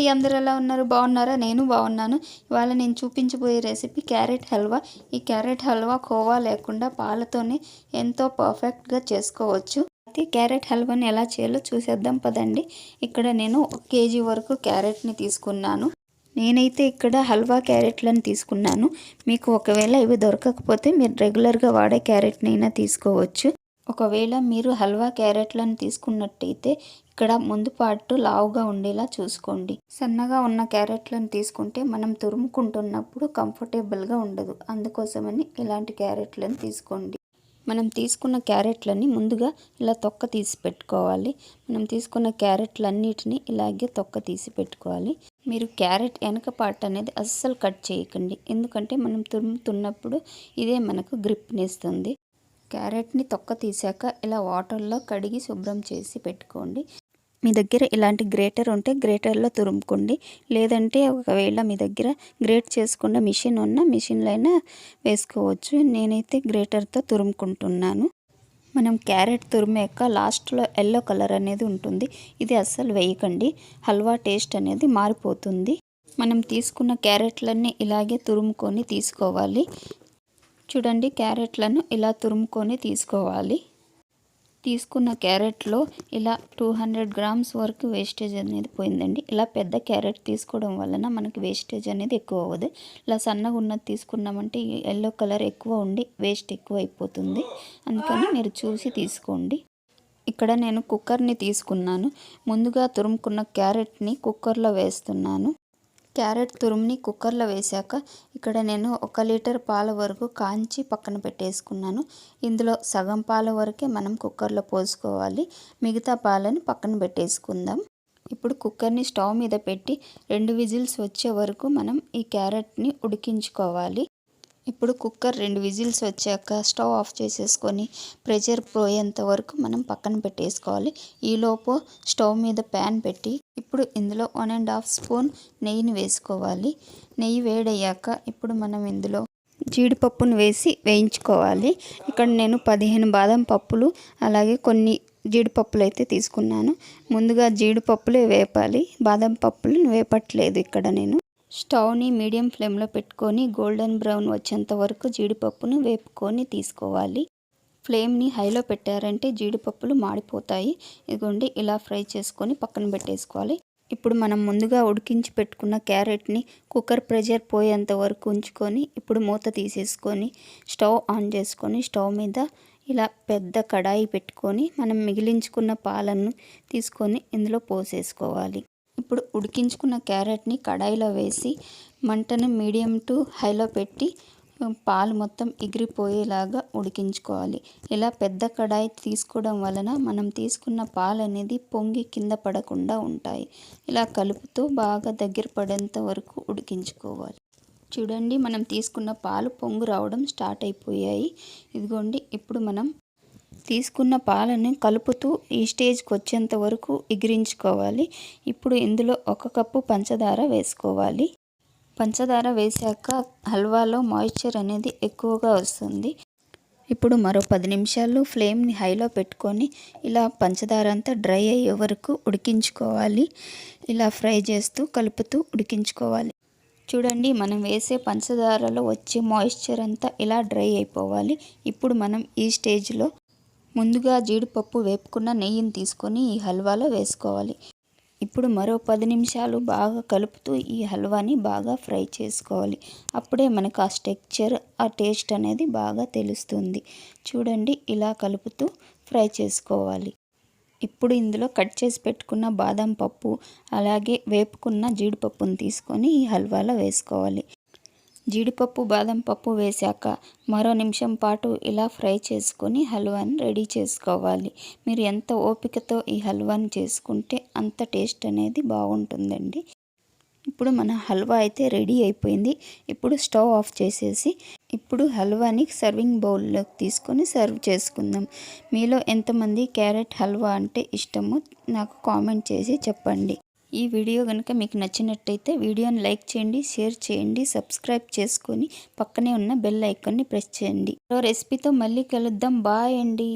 అండి, అందరూ ఎలా ఉన్నారు? బాగున్నారా? నేను బాగున్నాను. ఇవాళ నేను చూపించబోయే రెసిపీ క్యారెట్ హల్వా. ఈ క్యారెట్ హల్వా కోవా లేకుండా పాలతోనే ఎంతో పర్ఫెక్ట్గా చేసుకోవచ్చు. అయితే క్యారెట్ హల్వాని ఎలా చేయాలో చూసేద్దాం పదండి. ఇక్కడ నేను 1 కేజీ వరకు క్యారెట్ని తీసుకున్నాను. నేనైతే ఇక్కడ హల్వా క్యారెట్లను తీసుకున్నాను. మీకు ఒకవేళ ఇవి దొరకకపోతే మీరు రెగ్యులర్గా వాడే క్యారెట్ని అయినా తీసుకోవచ్చు. ఒకవేళ మీరు హల్వా క్యారెట్లను తీసుకున్నట్టయితే ఇక్కడ ముందు పార్ట్ లావుగా ఉండేలా చూసుకోండి. సన్నగా ఉన్న క్యారెట్లను తీసుకుంటే మనం తురుముకుంటున్నప్పుడు కంఫర్టబుల్గా ఉండదు. అందుకోసమని ఇలాంటి క్యారెట్లను తీసుకోండి. మనం తీసుకున్న క్యారెట్లని ముందుగా ఇలా తొక్క తీసి పెట్టుకోవాలి. మనం తీసుకున్న క్యారెట్లన్నిటిని ఇలాగే తొక్క తీసి పెట్టుకోవాలి. మీరు క్యారెట్ వెనక పార్ట్ అనేది అస్సలు కట్ చేయకండి, ఎందుకంటే మనం తురుముతున్నప్పుడు ఇదే మనకు గ్రిప్నిస్తుంది. క్యారెట్ని తొక్క తీసాక ఇలా వాటర్లో కడిగి శుభ్రం చేసి పెట్టుకోండి. మీ దగ్గర ఇలాంటి గ్రేటర్ ఉంటే గ్రేటర్లో తురుముకోండి, లేదంటే ఒకవేళ మీ దగ్గర గ్రేట్ చేసుకున్న మిషన్ ఉన్న మిషన్లో అయినా వేసుకోవచ్చు. నేనైతే గ్రేటర్తో తురుముకుంటున్నాను. మనం క్యారెట్ తురిమాక లాస్ట్లో ఎల్లో కలర్ అనేది ఉంటుంది. ఇది అస్సలు వేయకండి, హల్వా టేస్ట్ అనేది మారిపోతుంది. మనం తీసుకున్న క్యారెట్లన్నీ ఇలాగే తురుముకొని తీసుకోవాలి. చూడండి, క్యారెట్లను ఇలా తురుముకొని తీసుకోవాలి. తీసుకున్న క్యారెట్లో ఇలా 200 గ్రామ్స్ వరకు వేస్టేజ్ అనేది పోయిందండి. ఇలా పెద్ద క్యారెట్ తీసుకోవడం వలన మనకి వేస్టేజ్ అనేది ఎక్కువ అవ్వదు. ఇలా సన్నగా ఉన్నది తీసుకున్నామంటే ఎల్లో కలర్ ఎక్కువ ఉండి వేస్ట్ ఎక్కువ అయిపోతుంది. అందుకని మీరు చూసి తీసుకోండి. ఇక్కడ నేను కుక్కర్ని తీసుకున్నాను. ముందుగా తురుముకున్న క్యారెట్ని కుక్కర్లో వేస్తున్నాను. క్యారెట్ తురుముని కుక్కర్లో వేశాక ఇక్కడ నేను 1 లీటర్ పాల వరకు కాంచి పక్కన పెట్టేసుకున్నాను. ఇందులో సగం పాల వరకే మనం కుక్కర్లో పోసుకోవాలి, మిగతా పాలని పక్కన పెట్టేసుకుందాం. ఇప్పుడు కుక్కర్ని స్టవ్ మీద పెట్టి 2 విజిల్స్ వచ్చే వరకు మనం ఈ క్యారెట్ని ఉడికించుకోవాలి. ఇప్పుడు కుక్కర్ 2 విజిల్స్ వచ్చాక స్టవ్ ఆఫ్ చేసేసుకొని ప్రెషర్ పోయేంత వరకు మనం పక్కన పెట్టేసుకోవాలి. ఈలోపు స్టవ్ మీద ప్యాన్ పెట్టి ఇప్పుడు ఇందులో 1.5 స్పూన్ నెయ్యిని వేసుకోవాలి. నెయ్యి వేడయ్యాక ఇప్పుడు మనం ఇందులో జీడిపప్పును వేసి వేయించుకోవాలి. ఇక్కడ నేను 15 బాదం పప్పులు అలాగే కొన్ని జీడిపప్పులు అయితే తీసుకున్నాను. ముందుగా జీడిపప్పులే వేపాలి, బాదం పప్పులు వేపట్లేదు. ఇక్కడ నేను స్టవ్ని మీడియం ఫ్లేమ్లో పెట్టుకొని గోల్డెన్ బ్రౌన్ వచ్చేంత వరకు జీడిపప్పును వేపుకొని తీసుకోవాలి. ఫ్లేమ్ని హైలో పెట్టారంటే జీడిపప్పులు మాడిపోతాయి. ఇదిగోండి, ఇలా ఫ్రై చేసుకొని పక్కన పెట్టేసుకోవాలి. ఇప్పుడు మనం ముందుగా ఉడికించి పెట్టుకున్న క్యారెట్ని కుక్కర్ ప్రెషర్ పోయేంత వరకు ఉంచుకొని ఇప్పుడు మూత తీసేసుకొని స్టవ్ ఆన్ చేసుకొని స్టవ్ మీద ఇలా పెద్ద కడాయి పెట్టుకొని మనం మిగిలించుకున్న పాలను తీసుకొని ఇందులో పోసేసుకోవాలి. ఇప్పుడు ఉడికించుకున్న క్యారెట్ని కడాయిలో వేసి మంటను మీడియం టు హైలో పెట్టి పాలు మొత్తం ఎగిరిపోయేలాగా ఉడికించుకోవాలి. ఇలా పెద్ద కడాయి తీసుకోవడం వలన మనం తీసుకున్న పాలు అనేది పొంగి కింద పడకుండా ఉంటాయి. ఇలా కలుపుతూ బాగా దగ్గర పడేంత వరకు ఉడికించుకోవాలి. చూడండి, మనం తీసుకున్న పాలు పొంగు రావడం స్టార్ట్ అయిపోయాయి. ఇదిగోండి, ఇప్పుడు మనం తీసుకున్న పాలను కలుపుతూ ఈ స్టేజ్కి వచ్చేంత వరకు ఎగిరించుకోవాలి. ఇప్పుడు ఇందులో 1 కప్పు పంచదార వేసుకోవాలి. పంచదార వేశాక హల్వాలో మాయిశ్చర్ అనేది ఎక్కువగా వస్తుంది. ఇప్పుడు మరో 10 నిమిషాలు ఫ్లేమ్ని హైలో పెట్టుకొని ఇలా పంచదార అంతా డ్రై అయ్యే వరకు ఉడికించుకోవాలి. ఇలా ఫ్రై చేస్తూ కలుపుతూ ఉడికించుకోవాలి. చూడండి, మనం వేసే పంచదారలో వచ్చే మాయిశ్చర్ అంతా ఇలా డ్రై అయిపోవాలి. ఇప్పుడు మనం ఈ స్టేజ్లో ముందుగా జీడిపప్పు వేపుకున్న నెయ్యిని తీసుకొని ఈ హల్వాలో వేసుకోవాలి. ఇప్పుడు మరో 10 నిమిషాలు బాగా కలుపుతూ ఈ హల్వాని బాగా ఫ్రై చేసుకోవాలి. అప్పుడే మనకు ఆ టెక్స్చర్, ఆ టేస్ట్ అనేది బాగా తెలుస్తుంది. చూడండి, ఇలా కలుపుతూ ఫ్రై చేసుకోవాలి. ఇప్పుడు ఇందులో కట్ చేసి పెట్టుకున్న బాదం పప్పు అలాగే వేపుకున్న జీడిపప్పును తీసుకొని ఈ హల్వాలో వేసుకోవాలి. జీడిపప్పు బాదం పప్పు వేశాక మరో నిమిషం పాటు ఇలా ఫ్రై చేసుకొని హల్వాని రెడీ చేసుకోవాలి. మీరు ఎంత ఓపికతో ఈ హల్వాని చేసుకుంటే అంత టేస్ట్ అనేది బాగుంటుందండి. ఇప్పుడు మన హల్వా అయితే రెడీ అయిపోయింది. ఇప్పుడు స్టవ్ ఆఫ్ చేసేసి ఇప్పుడు హల్వాని సర్వింగ్ బౌల్లోకి తీసుకొని సర్వ్ చేసుకుందాం. మీలో ఎంతమంది క్యారెట్ హల్వా అంటే ఇష్టమో నాకు కామెంట్ చేసి చెప్పండి. ఈ వీడియో కనుక మీకు నచ్చినట్టయితే వీడియోని లైక్ చేయండి, షేర్ చేయండి, సబ్స్క్రైబ్ చేసుకొని పక్కనే ఉన్న బెల్ ఐకాన్ని ప్రెస్ చేయండి. మరో రెసిపీతో మళ్ళీ కలుద్దాం. బాయ్ అండి.